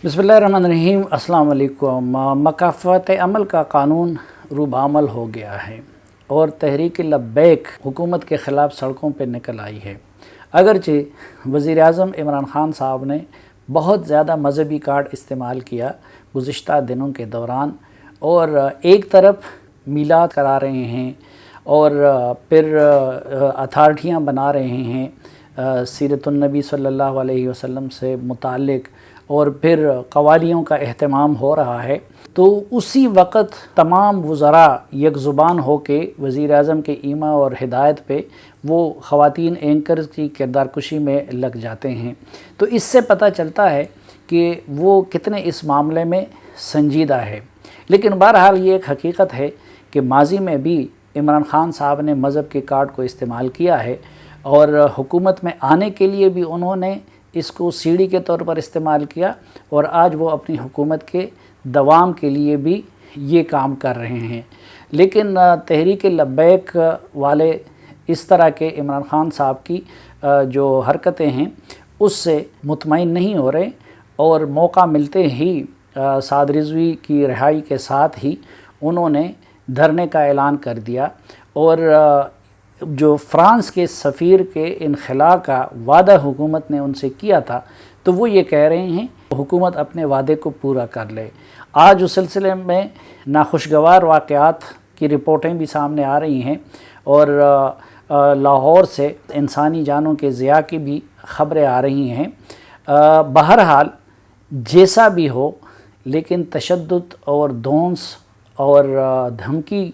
बिस्मिल्लाहिर्रहमानिर्रहीम। अस्सलाम वालेकुम। मकाफ़ात अमल का कानून रूबामल हो गया है और तहरीक लब्बैक हुकूमत के ख़िलाफ़ सड़कों पर निकल आई है। अगरचे वज़ीर-ए-आज़म इमरान ख़ान साहब ने बहुत ज़्यादा मजहबी कार्ड इस्तेमाल किया गुज़िश्ता दिनों के दौरान, और एक तरफ मीलाद करा रहे हैं और फिर अथार्टियाँ बना रहे हैं सीरतुन नबी सल्लल्लाहु अलैहि वसल्लम से मुताल्लिक़, और फिर क़वालियों का एहतमाम हो रहा है, तो उसी वक़्त तमाम वज़रा यकज़ुबान हो के वज़ीर-ए-आज़म के ईमा और हिदायत पे वो ख़वातीन एंकर्स की किरदार कुशी में लग जाते हैं। तो इससे पता चलता है कि वो कितने इस मामले में संजीदा है। लेकिन बहरहाल ये एक हकीकत है कि माज़ी में भी इमरान ख़ान साहब ने मज़हब के कार्ड को इस्तेमाल किया है और हुकूमत में आने के लिए भी उन्होंने इसको सीढ़ी के तौर पर इस्तेमाल किया, और आज वो अपनी हुकूमत के दवाम के लिए भी ये काम कर रहे हैं। लेकिन तहरीक लब्बैक वाले इस तरह के इमरान ख़ान साहब की जो हरकतें हैं उससे मुतमईन नहीं हो रहे, और मौका मिलते ही साद रिज़वी की रिहाई के साथ ही उन्होंने धरने का ऐलान कर दिया। और जो फ़्रांस के सफ़ीर के इनखला का वादा हुकूमत ने उनसे किया था, तो वो ये कह रहे हैं हुकूमत अपने वादे को पूरा कर ले। आज उस सिलसिले में नाखुशगवार वाक़यात की रिपोर्टें भी सामने आ रही हैं, और लाहौर से इंसानी जानों के ज़िया की भी ख़बरें आ रही हैं। बहरहाल जैसा भी हो, लेकिन तशद्दुद और धौंस और धमकी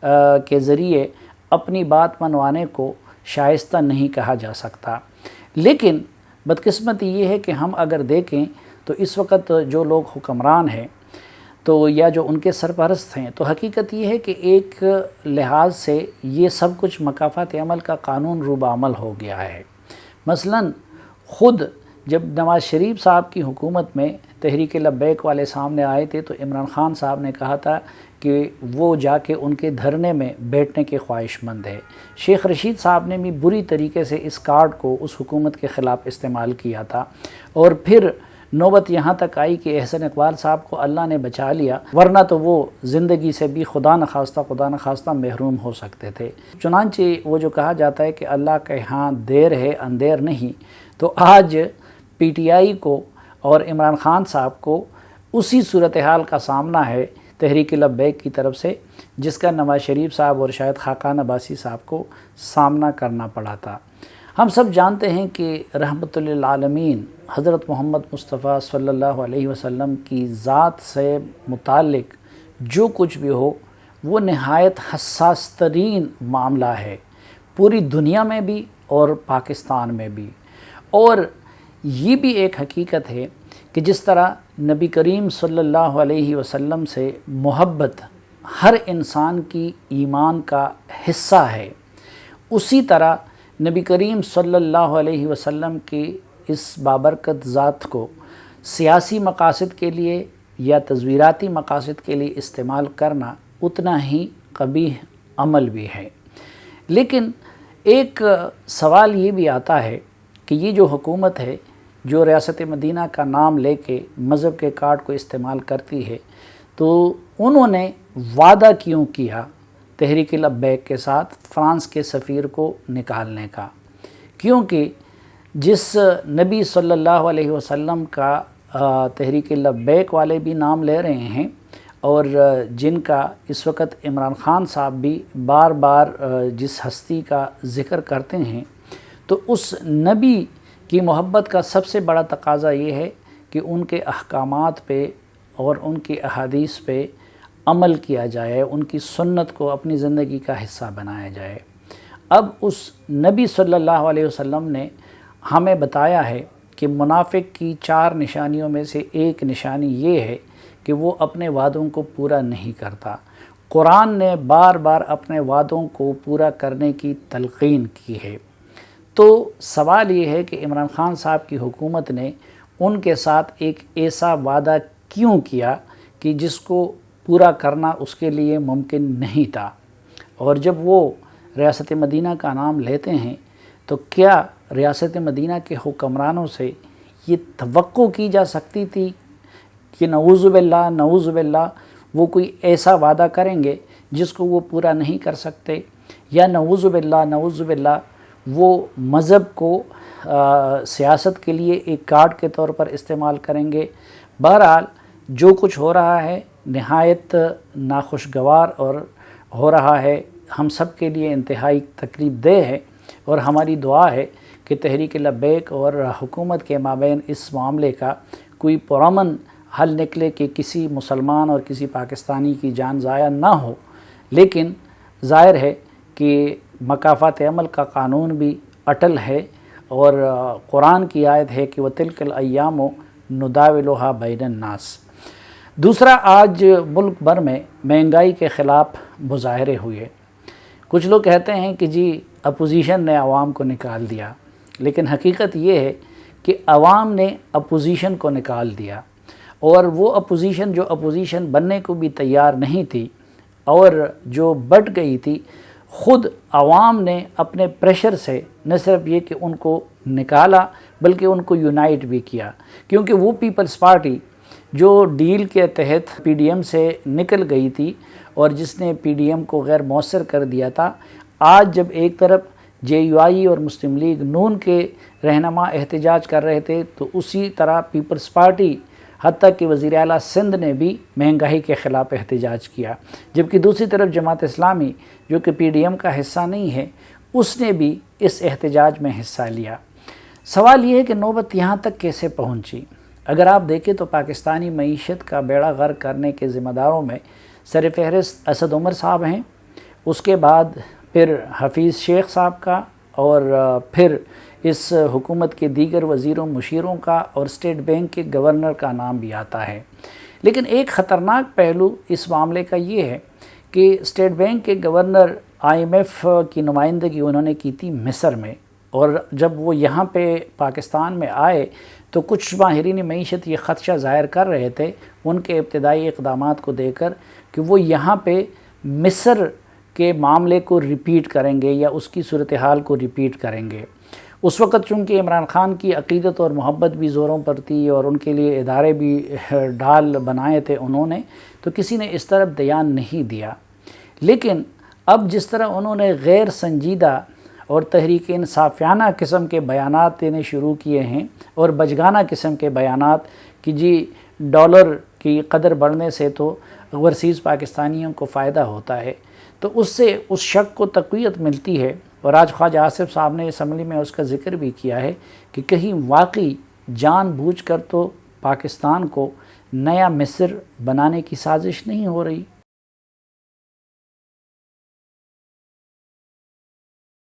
के ज़रिए अपनी बात मनवाने को शाइस्ता नहीं कहा जा सकता। लेकिन बदकिस्मती ये है कि हम अगर देखें तो इस वक्त जो लोग हुक्मरान हैं तो या जो उनके सरपरस्त हैं, तो हकीकत ये है कि एक लिहाज से ये सब कुछ मकाफ़ात अमल का कानून रूबामल हो गया है। मसलन ख़ुद जब नवाज़ शरीफ साहब की हुकूमत में तहरीक लब्बैक वाले सामने आए थे, तो इमरान ख़ान साहब ने कहा था कि वो जाके उनके धरने में बैठने के ख्वाहिशमंद है। शेख रशीद साहब ने भी बुरी तरीके से इस कार्ड को उस हुकूमत के ख़िलाफ़ इस्तेमाल किया था, और फिर नौबत यहाँ तक आई कि एहसन इकबाल साहब को अल्लाह ने बचा लिया, वरना तो वो ज़िंदगी से भी खुदा न खास्ता महरूम हो सकते थे। चुनांचे वो जो कहा जाता है कि अल्लाह के यहाँ देर है अंधेर नहीं, तो आज PTI को और इमरान ख़ान साहब को उसी सूरत हाल का सामना है तहरीक लब्बैक की तरफ से, जिसका नवाज़ शरीफ साहब और शायद खाकान अब्बासी साहब को सामना करना पड़ा था। हम सब जानते हैं कि रहमतुल लिल आलमीन हज़रत मोहम्मद मुस्तफ़ा सल्लल्लाहु अलैहि वसल्लम की ज़ात से मुताल्लिक़ जो कुछ भी हो वो नहायत हस्सास तरीन मामला है, पूरी दुनिया में भी और पाकिस्तान में भी। और ये भी एक हकीकत है कि जिस तरह नबी करीम सल्लल्लाहु अलैहि वसल्लम से मोहब्बत हर इंसान की ईमान का हिस्सा है, उसी तरह नबी करीम सल्लल्लाहु अलैहि वसल्लम की इस बाबरकत ज़ात को सियासी मकासद के लिए या तज़वीराती मकासद के लिए इस्तेमाल करना उतना ही कबीह अमल भी है। लेकिन एक सवाल ये भी आता है कि ये जो हुकूमत है जो रियासत मदीना का नाम लेके मज़हब के कार्ड को इस्तेमाल करती है, तो उन्होंने वादा क्यों किया तहरीक लब्बैक के साथ फ़्रांस के सफ़ीर को निकालने का? क्योंकि जिस नबी सल्लल्लाहु अलैहि वसल्लम का तहरीक लब्बैक वाले भी नाम ले रहे हैं, और जिनका इस वक्त इमरान ख़ान साहब भी बार बार जिस हस्ती का ज़िक्र करते हैं, तो उस नबी की मोहब्बत का सबसे बड़ा तकाज़ा ये है कि उनके अहकामात पे और उनकी अहादीस पे अमल किया जाए, उनकी सुन्नत को अपनी ज़िंदगी का हिस्सा बनाया जाए। अब उस नबी सल्लल्लाहु अलैहि वसल्लम ने हमें बताया है कि मुनाफिक की 4 निशानियों में से एक निशानी ये है कि वो अपने वादों को पूरा नहीं करता। कुरान ने बार बार अपने वादों को पूरा करने की तलक़ीन की है। तो सवाल ये है कि इमरान ख़ान साहब की हुकूमत ने उनके साथ एक ऐसा वादा क्यों किया कि जिसको पूरा करना उसके लिए मुमकिन नहीं था। और जब वो रियासत मदीना का नाम लेते हैं, तो क्या रियासत मदीना के हुक्मरानों से ये तवक्को की जा सकती थी کہ نعوذ باللہ وہ کوئی ایسا وعدہ کریں گے جس کو وہ پورا نہیں کر سکتے، یا نعوذ باللہ وہ مذہب کو سیاست کے لیے ایک کارڈ کے طور پر استعمال کریں گے۔ بہرحال جو کچھ ہو رہا ہے نہایت ناخوشگوار اور ہو رہا ہے، ہم سب کے لیے انتہائی تکلیف دہ ہے، اور ہماری دعا ہے کہ تحریک لبیک اور حکومت کے مابین اس معاملے کا کوئی پرامن حل نکلے کہ کسی مسلمان اور کسی پاکستانی کی جان ضائع نہ ہو۔ لیکن ظاہر ہے کہ مکافات عمل کا قانون بھی اٹل ہے، اور قرآن کی آیت ہے کہ وَتِلْكَ الْأَيَّامُ نُدَاوِلُهَا بَيْنَ النَّاسِ۔ دوسرا، آج ملک بھر میں مہنگائی کے خلاف مظاہرے ہوئے۔ کچھ لوگ کہتے ہیں کہ جی اپوزیشن نے عوام کو نکال دیا، لیکن حقیقت یہ ہے کہ عوام نے اپوزیشن کو نکال دیا، اور وہ اپوزیشن جو اپوزیشن بننے کو بھی تیار نہیں تھی اور جو بٹ گئی تھی، خود عوام نے اپنے پریشر سے نہ صرف یہ کہ ان کو نکالا بلکہ ان کو یونائٹ بھی کیا، کیونکہ وہ پیپلز پارٹی جو ڈیل کے تحت پی ڈی ایم سے نکل گئی تھی اور جس نے پی ڈی ایم کو غیر مؤثر کر دیا تھا، آج جب ایک طرف جے یو آئی اور مسلم لیگ نون کے رہنما احتجاج کر رہے تھے، تو اسی طرح پیپلز پارٹی حتیٰ کہ وزیر اعلیٰ سندھ نے بھی مہنگائی کے خلاف احتجاج کیا، جبکہ دوسری طرف جماعت اسلامی جو کہ پی ڈی ایم کا حصہ نہیں ہے، اس نے بھی اس احتجاج میں حصہ لیا۔ سوال یہ ہے کہ نوبت یہاں تک کیسے پہنچی؟ اگر آپ دیکھیں تو پاکستانی معیشت کا بیڑا غرق کرنے کے ذمہ داروں میں سر فہرست اسد عمر صاحب ہیں، اس کے بعد پھر حفیظ شیخ صاحب کا، اور پھر اس حکومت کے دیگر وزیروں مشیروں کا، اور اسٹیٹ بینک کے گورنر کا نام بھی آتا ہے۔ لیکن ایک خطرناک پہلو اس معاملے کا یہ ہے کہ اسٹیٹ بینک کے گورنر آئی ایم ایف کی نمائندگی انہوں نے کی تھی مصر میں، اور جب وہ یہاں پہ پاکستان میں آئے تو کچھ ماہرین معیشت یہ خدشہ ظاہر کر رہے تھے ان کے ابتدائی اقدامات کو دیکھ کر کہ وہ یہاں پہ مصر کے معاملے کو ریپیٹ کریں گے یا اس کی صورتحال کو ریپیٹ کریں گے۔ اس وقت چونکہ عمران خان کی عقیدت اور محبت بھی زوروں پر تھی اور ان کے لیے ادارے بھی ڈھال بنائے تھے انہوں نے، تو کسی نے اس طرف دھیان نہیں دیا۔ لیکن اب جس طرح انہوں نے غیر سنجیدہ اور تحریک انصافیانہ قسم کے بیانات دینے شروع کیے ہیں، اور بچگانہ قسم کے بیانات کہ جی ڈالر کی قدر بڑھنے سے تو اوورسیز پاکستانیوں کو فائدہ ہوتا ہے، تو اس سے اس شک کو تقویت ملتی ہے۔ اور آج خواجہ آصف صاحب نے اسمبلی میں اس کا ذکر بھی کیا ہے کہ کہیں واقعی جان بوجھ کر تو پاکستان کو نیا مصر بنانے کی سازش نہیں ہو رہی۔